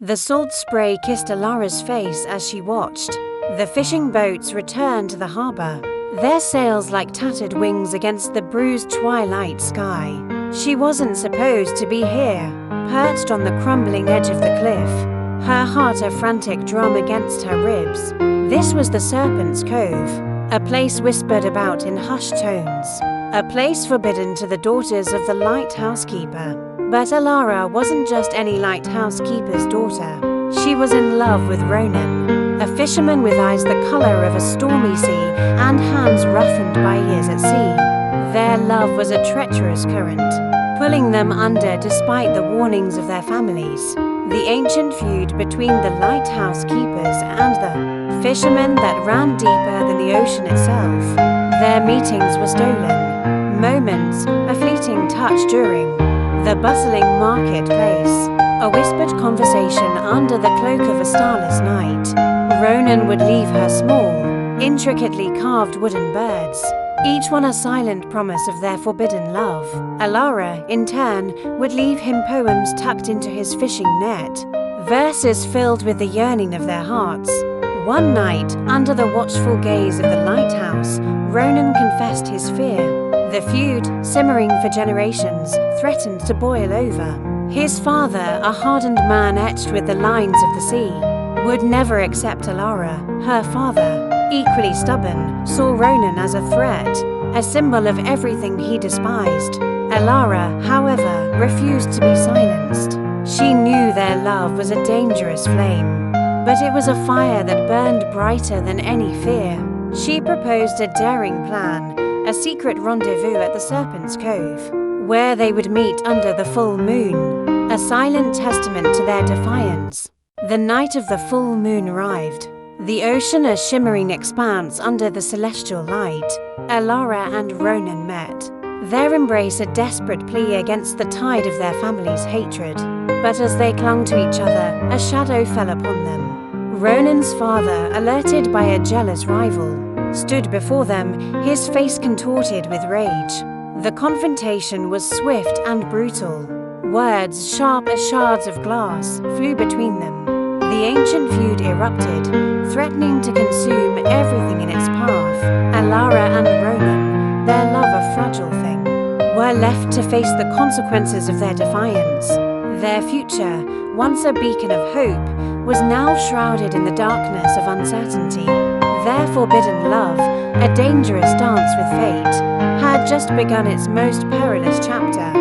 The salt spray kissed Elara's face as she watched. The fishing boats returned to the harbor, their sails like tattered wings against the bruised twilight sky. She wasn't supposed to be here, perched on the crumbling edge of the cliff, her heart a frantic drum against her ribs. This was the Serpent's Cove, a place whispered about in hushed tones, a place forbidden to the daughters of the lighthouse keeper. But Elara wasn't just any lighthouse keeper's daughter. She was in love with Ronan, a fisherman with eyes the color of a stormy sea and hands roughened by years at sea. Their love was a treacherous current, pulling them under despite the warnings of their families. The ancient feud between the lighthouse keepers and the fishermen that ran deeper than the ocean itself. Their meetings were stolen, moments, a fleeting touch during the bustling marketplace, a whispered conversation under the cloak of a starless night. Ronan would leave her small, intricately carved wooden birds, each one a silent promise of their forbidden love. Elara, in turn, would leave him poems tucked into his fishing net, verses filled with the yearning of their hearts. One night, under the watchful gaze of the lighthouse, Ronan confessed his fear. The feud, simmering for generations, threatened to boil over. His father, a hardened man etched with the lines of the sea, would never accept Elara. Her father, equally stubborn, saw Ronan as a threat, a symbol of everything he despised. Elara, however, refused to be silenced. She knew their love was a dangerous flame, but it was a fire that burned brighter than any fear. She proposed a daring plan, a secret rendezvous at the Serpent's Cove, where they would meet under the full moon, a silent testament to their defiance. The night of the full moon arrived, the ocean a shimmering expanse under the celestial light. Elara and Ronan met, their embrace a desperate plea against the tide of their family's hatred. But as they clung to each other, a shadow fell upon them. Ronan's father, alerted by a jealous rival, stood before them, his face contorted with rage. The confrontation was swift and brutal. Words, sharp as shards of glass, flew between them. The ancient feud erupted, threatening to consume everything in its path. Elara and Ronan, their love a fragile thing, were left to face the consequences of their defiance. Their future, once a beacon of hope, was now shrouded in the darkness of uncertainty. Their forbidden love, a dangerous dance with fate, had just begun its most perilous chapter.